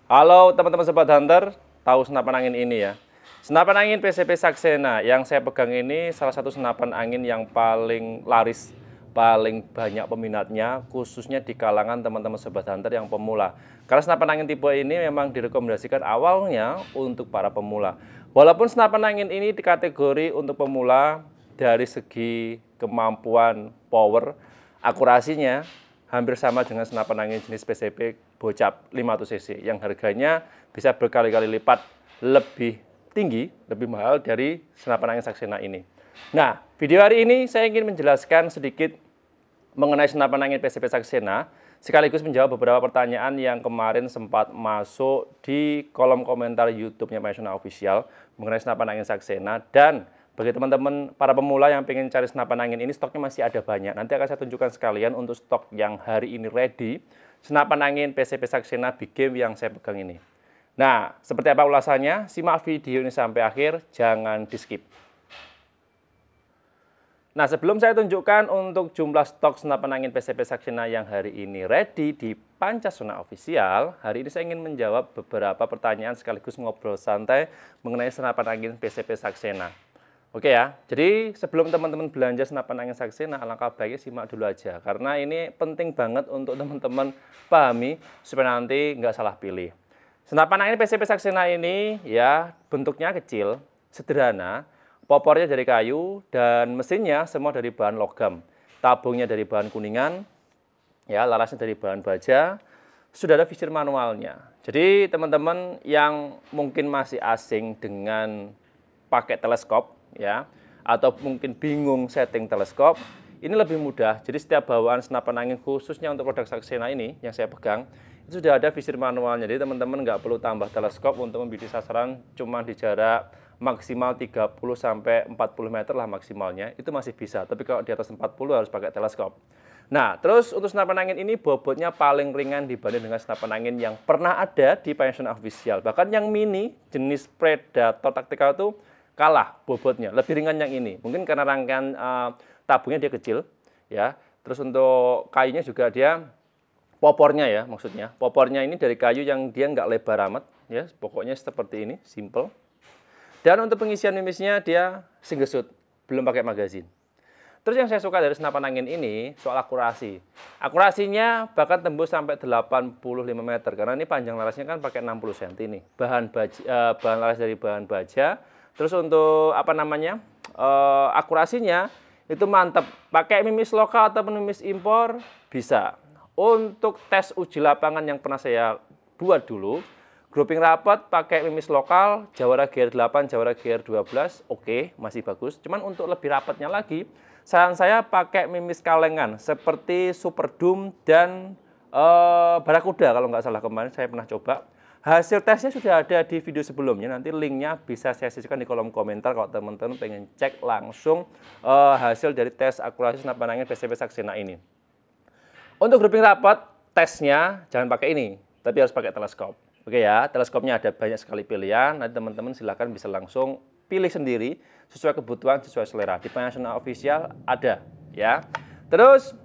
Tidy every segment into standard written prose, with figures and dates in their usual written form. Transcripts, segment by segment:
Halo teman-teman Sobat Hunter, tahu senapan angin ini ya? Senapan angin PCP Saxena yang saya pegang ini salah satu senapan angin yang paling laris, paling banyak peminatnya, khususnya di kalangan teman-teman Sobat Hunter yang pemula. Karena senapan angin tipe ini memang direkomendasikan awalnya untuk para pemula. Walaupun senapan angin ini dikategori untuk pemula dari segi kemampuan power, akurasinya hampir sama dengan senapan angin jenis PCP Bocap 500 cc yang harganya bisa berkali-kali lipat lebih tinggi, lebih mahal dari senapan angin Saxena ini. Nah, video hari ini saya ingin menjelaskan sedikit mengenai senapan angin PCP Saxena, sekaligus menjawab beberapa pertanyaan yang kemarin sempat masuk di kolom komentar YouTube-nya National Official mengenai senapan angin Saxena. Dan bagi teman-teman para pemula yang pengen cari senapan angin ini, stoknya masih ada banyak. Nanti akan saya tunjukkan sekalian untuk stok yang hari ini ready, senapan angin PCP Saxena Big Game yang saya pegang ini. Nah, seperti apa ulasannya? Simak video ini sampai akhir, jangan di skip. Nah, sebelum saya tunjukkan untuk jumlah stok senapan angin PCP Saxena yang hari ini ready di Pancasona Official, hari ini saya ingin menjawab beberapa pertanyaan sekaligus ngobrol santai mengenai senapan angin PCP Saxena. Oke ya, jadi sebelum teman-teman belanja senapan angin Saxena, alangkah baiknya simak dulu aja. Karena ini penting banget untuk teman-teman pahami supaya nanti nggak salah pilih. Senapan angin PCP Saxena ini ya bentuknya kecil, sederhana, popornya dari kayu, dan mesinnya semua dari bahan logam. Tabungnya dari bahan kuningan, ya larasnya dari bahan baja, sudah ada visir manualnya. Jadi teman-teman yang mungkin masih asing dengan pakai teleskop, ya, atau mungkin bingung setting teleskop, ini lebih mudah. Jadi setiap bawaan senapan angin khususnya untuk produk Saxena ini yang saya pegang, itu sudah ada visir manualnya. Jadi teman-teman nggak perlu tambah teleskop untuk membidik sasaran cuma di jarak maksimal 30 sampai 40 meter lah maksimalnya. Itu masih bisa, tapi kalau di atas 40 harus pakai teleskop. Nah, terus untuk senapan angin ini bobotnya paling ringan dibanding dengan senapan angin yang pernah ada di Pancasona Official. Bahkan yang mini jenis Predator Tactical itu kalah bobotnya, lebih ringan yang ini. Mungkin karena rangkaian tabungnya dia kecil, ya. Terus untuk kayunya juga dia popornya ya, maksudnya popornya ini dari kayu yang dia nggak lebar amat, ya. Pokoknya seperti ini, simple. Dan untuk pengisian mimisnya dia single shot, belum pakai magazin. Terus yang saya suka dari senapan angin ini soal akurasi. Akurasinya bahkan tembus sampai 85 meter karena ini panjang larasnya kan pakai 60 cm nih. Bahan laras dari bahan baja. Terus untuk apa namanya? Akurasinya itu mantap. Pakai mimis lokal atau mimis impor bisa. Untuk tes uji lapangan yang pernah saya buat dulu, grouping rapat pakai mimis lokal, Jawara GR8, Jawara GR12, oke, masih bagus. Cuman untuk lebih rapatnya lagi, saran saya pakai mimis kalengan seperti Super Doom dan Barakuda kalau nggak salah kemarin saya pernah coba. Hasil tesnya sudah ada di video sebelumnya, nanti linknya bisa saya sisihkan di kolom komentar kalau teman-teman pengen cek langsung hasil dari tes akurasi senapan angin PCP Saxena ini. Untuk grouping rapat, tesnya jangan pakai ini, tapi harus pakai teleskop. Oke ya, teleskopnya ada banyak sekali pilihan, nanti teman-teman silahkan bisa langsung pilih sendiri sesuai kebutuhan, sesuai selera. Di Pancasona Official ada ya. Terus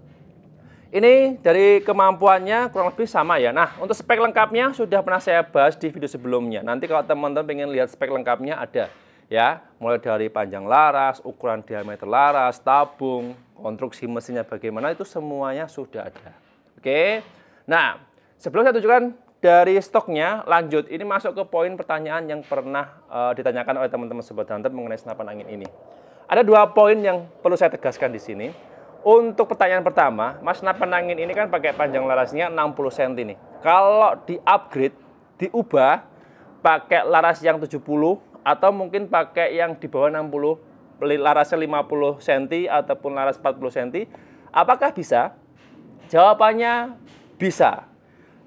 ini dari kemampuannya kurang lebih sama ya. Nah, untuk spek lengkapnya sudah pernah saya bahas di video sebelumnya. Nanti kalau teman-teman pengen lihat spek lengkapnya ada ya. Mulai dari panjang laras, ukuran diameter laras, tabung, konstruksi mesinnya bagaimana itu semuanya sudah ada. Oke. Nah, sebelum saya tunjukkan dari stoknya, lanjut. Ini masuk ke poin pertanyaan yang pernah ditanyakan oleh teman-teman Sobat Hunter mengenai senapan angin ini. Ada dua poin yang perlu saya tegaskan di sini. Untuk pertanyaan pertama, Mas, senapan angin ini kan pakai panjang larasnya 60 cm nih. Kalau di-upgrade, diubah, pakai laras yang 70 atau mungkin pakai yang di bawah 60, larasnya 50 cm ataupun laras 40 cm, apakah bisa? Jawabannya bisa.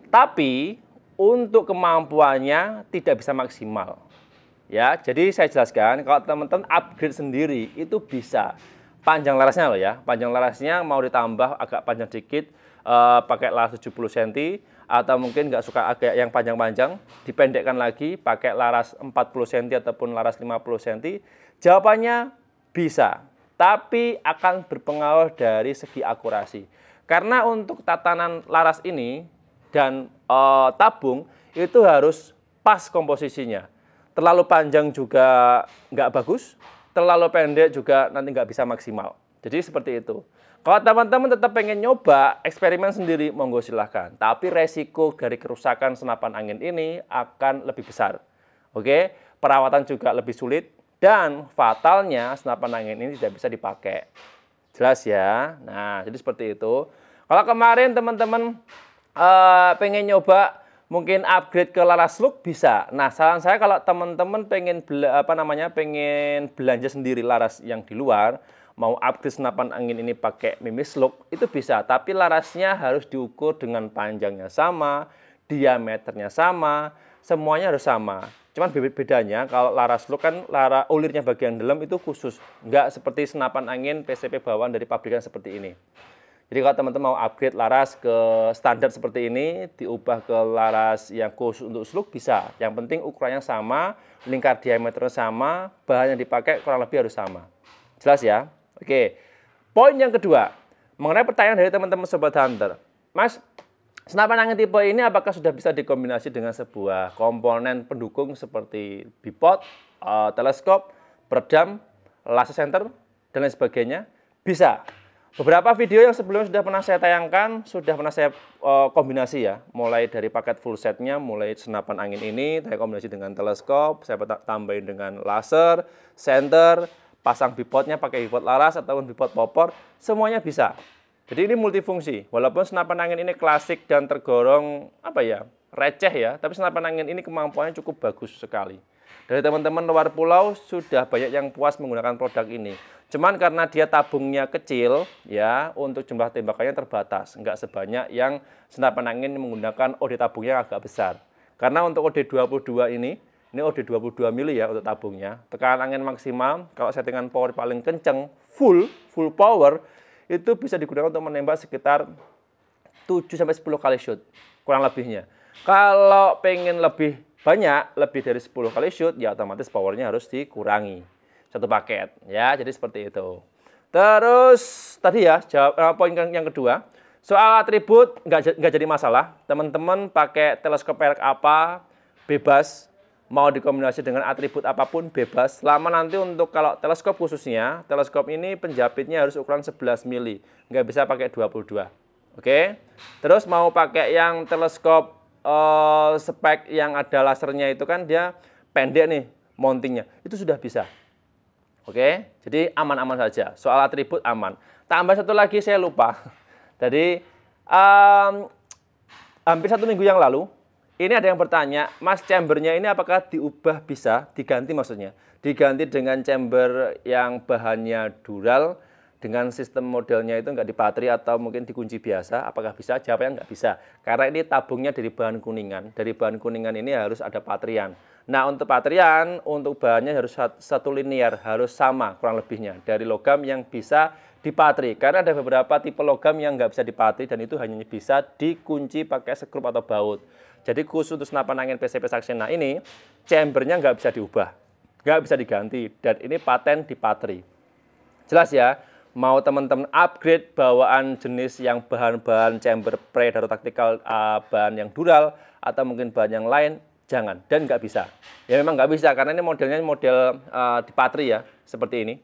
Tapi untuk kemampuannya tidak bisa maksimal. Ya, jadi saya jelaskan kalau teman-teman upgrade sendiri itu bisa. Panjang larasnya loh ya, panjang larasnya mau ditambah agak panjang dikit, pakai laras 70 cm, atau mungkin nggak suka agak yang panjang-panjang, dipendekkan lagi, pakai laras 40 cm ataupun laras 50 cm, jawabannya bisa, tapi akan berpengaruh dari segi akurasi. Karena untuk tatanan laras ini dan tabung, itu harus pas komposisinya. Terlalu panjang juga nggak bagus, terlalu pendek juga nanti nggak bisa maksimal. Jadi seperti itu. Kalau teman-teman tetap pengen nyoba eksperimen sendiri, monggo silahkan. Tapi resiko dari kerusakan senapan angin ini akan lebih besar. Oke, perawatan juga lebih sulit dan fatalnya senapan angin ini tidak bisa dipakai. Jelas ya? Nah, jadi seperti itu. Kalau kemarin teman-teman pengen nyoba mungkin upgrade ke laras slug bisa. Nah, saran saya kalau teman-teman pengen pengen belanja sendiri laras yang di luar, mau upgrade senapan angin ini pakai mimis slug itu bisa, tapi larasnya harus diukur dengan panjangnya sama, diameternya sama, semuanya harus sama. Cuman bedanya kalau laras slug kan ulirnya bagian dalam itu khusus, nggak seperti senapan angin PCP bawaan dari pabrikan seperti ini. Jadi kalau teman-teman mau upgrade laras ke standar seperti ini, diubah ke laras yang khusus untuk slug bisa. Yang penting ukurannya sama, lingkar diameternya sama, bahan yang dipakai kurang lebih harus sama. Jelas ya? Oke. Poin yang kedua, mengenai pertanyaan dari teman-teman Sobat Hunter. Mas, senapan angin tipe ini apakah sudah bisa dikombinasi dengan sebuah komponen pendukung seperti bipod, teleskop, peredam, laser center, dan lain sebagainya? Bisa. Beberapa video yang sebelumnya sudah pernah saya tayangkan, sudah pernah saya kombinasi ya. Mulai dari paket full setnya, mulai senapan angin ini, saya kombinasi dengan teleskop, saya tambahin dengan laser, center, pasang bipodnya pakai bipod laras ataupun bipod popor, semuanya bisa. Jadi ini multifungsi. Walaupun senapan angin ini klasik dan tergolong receh ya, tapi senapan angin ini kemampuannya cukup bagus sekali. Dari teman-teman luar pulau sudah banyak yang puas menggunakan produk ini. Cuman karena dia tabungnya kecil ya, untuk jumlah tembakannya terbatas, nggak sebanyak yang senapan angin menggunakan OD tabungnya agak besar. Karena untuk OD 22 ini OD 22 mili ya untuk tabungnya. Tekanan angin maksimal, kalau settingan power paling kenceng, full power, itu bisa digunakan untuk menembak sekitar 7-10 kali shoot, kurang lebihnya. Kalau pengen lebih banyak, lebih dari 10 kali shoot, ya otomatis powernya harus dikurangi. Satu paket, ya, jadi seperti itu. Terus, tadi ya, poin yang kedua, soal atribut nggak jadi masalah. Teman-teman pakai teleskop merek apa, bebas. Mau dikombinasi dengan atribut apapun bebas. Selama nanti untuk kalau teleskop khususnya, teleskop ini penjapitnya harus ukuran 11 mili. Nggak bisa pakai 22. Oke. Terus mau pakai yang teleskop spek yang ada lasernya itu kan dia pendek nih mountingnya. Itu sudah bisa. Oke. Jadi aman-aman saja. Soal atribut aman. Tambah satu lagi saya lupa. Jadi hampir 1 minggu yang lalu, ini ada yang bertanya, Mas, chambernya ini apakah diubah bisa, diganti maksudnya, diganti dengan chamber yang bahannya dural, dengan sistem modelnya itu nggak dipatri atau mungkin dikunci biasa, apakah bisa? Jawabnya nggak bisa, karena ini tabungnya dari bahan kuningan. Dari bahan kuningan ini harus ada patrian. Nah, untuk patrian, untuk bahannya harus satu linear, harus sama kurang lebihnya, dari logam yang bisa dipatri. Karena ada beberapa tipe logam yang nggak bisa dipatri dan itu hanya bisa dikunci pakai skrup atau baut. Jadi khusus untuk senapan angin PCP Saxena ini, chambernya nggak bisa diubah, nggak bisa diganti, dan ini paten di patri. Jelas ya, mau teman-teman upgrade bawaan jenis yang bahan-bahan chamber Predator Tactical, bahan yang dural, atau mungkin bahan yang lain, jangan, dan nggak bisa. Ya memang nggak bisa, karena ini modelnya model di patri ya, seperti ini.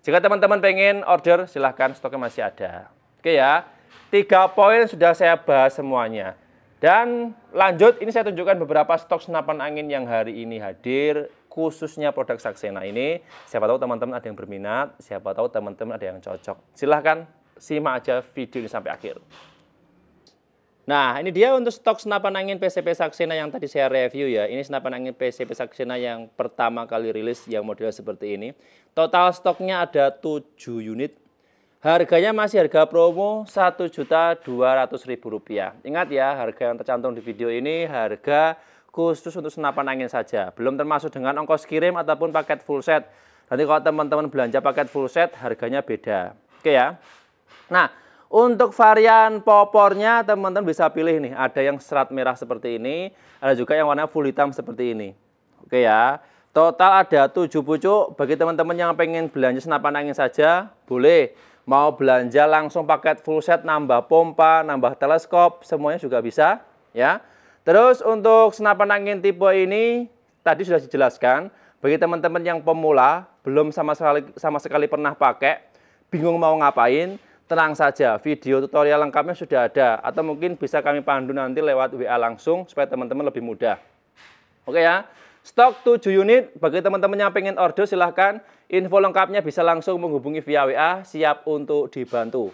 Jika teman-teman pengen order, silahkan, stoknya masih ada. Oke ya, 3 poin sudah saya bahas semuanya. Dan lanjut, ini saya tunjukkan beberapa stok senapan angin yang hari ini hadir, khususnya produk Saxena ini. Siapa tahu teman-teman ada yang berminat, siapa tahu teman-teman ada yang cocok. Silahkan simak aja video ini sampai akhir. Nah, ini dia untuk stok senapan angin PCP Saxena yang tadi saya review ya. Ini senapan angin PCP Saxena yang pertama kali rilis yang model seperti ini. Total stoknya ada 7 unit. Harganya masih harga promo Rp1.200.000. Ingat ya, harga yang tercantum di video ini harga khusus untuk senapan angin saja. Belum termasuk dengan ongkos kirim ataupun paket full set. Nanti kalau teman-teman belanja paket full set, harganya beda. Oke ya. Nah, untuk varian popornya teman-teman bisa pilih nih. Ada yang serat merah seperti ini, ada juga yang warna full hitam seperti ini. Oke ya. Total ada 7 pucuk. Bagi teman-teman yang pengen belanja senapan angin saja, boleh. Mau belanja langsung paket full set, nambah pompa, nambah teleskop, semuanya juga bisa ya. Terus untuk senapan angin tipe ini tadi sudah dijelaskan. Bagi teman-teman yang pemula, belum sama sekali pernah pakai, bingung mau ngapain, tenang saja, video tutorial lengkapnya sudah ada. Atau mungkin bisa kami pandu nanti lewat WA langsung, supaya teman-teman lebih mudah. Oke ya, stok 7 unit, bagi teman-teman yang pengen order silahkan. Info lengkapnya bisa langsung menghubungi via WA, siap untuk dibantu.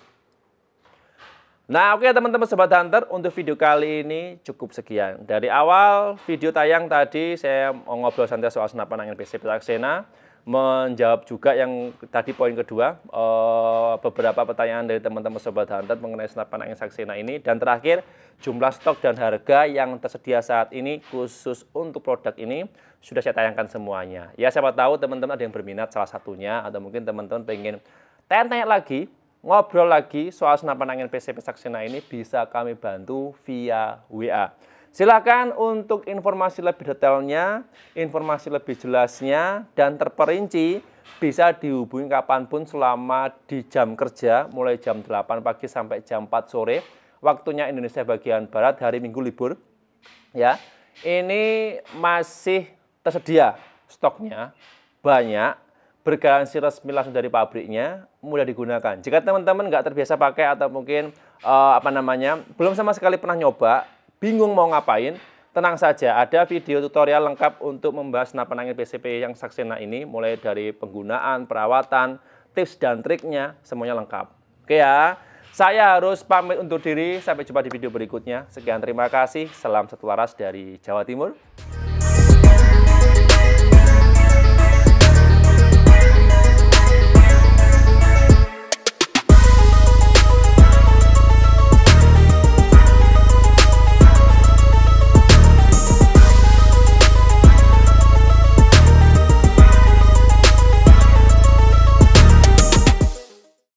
Nah oke teman-teman Sobat Hunter, untuk video kali ini cukup sekian. Dari awal video tayang tadi saya ngobrol santai soal senapan angin PCP Saxena, menjawab juga yang tadi poin kedua, beberapa pertanyaan dari teman-teman Sobat Hunter mengenai senapan angin Saxena ini. Dan terakhir, jumlah stok dan harga yang tersedia saat ini khusus untuk produk ini sudah saya tayangkan semuanya. Ya siapa tahu teman-teman ada yang berminat salah satunya, atau mungkin teman-teman pengen tanya-tanya lagi, ngobrol lagi soal senapan angin PCP Saxena ini, bisa kami bantu via WA. Silakan untuk informasi lebih detailnya, informasi lebih jelasnya, dan terperinci bisa dihubungi kapanpun selama di jam kerja, mulai jam 8 pagi sampai jam 4 sore, waktunya Indonesia bagian Barat, hari Minggu libur. Ya, ini masih tersedia stoknya, banyak. Bergaransi resmi langsung dari pabriknya, mudah digunakan. Jika teman-teman nggak terbiasa pakai atau mungkin belum sama sekali pernah nyoba, bingung mau ngapain, tenang saja, ada video tutorial lengkap untuk membahas senapan angin PCP yang Saxena ini, mulai dari penggunaan, perawatan, tips dan triknya, semuanya lengkap. Oke ya, saya harus pamit undur diri, sampai jumpa di video berikutnya. Sekian, terima kasih, salam satu waras dari Jawa Timur.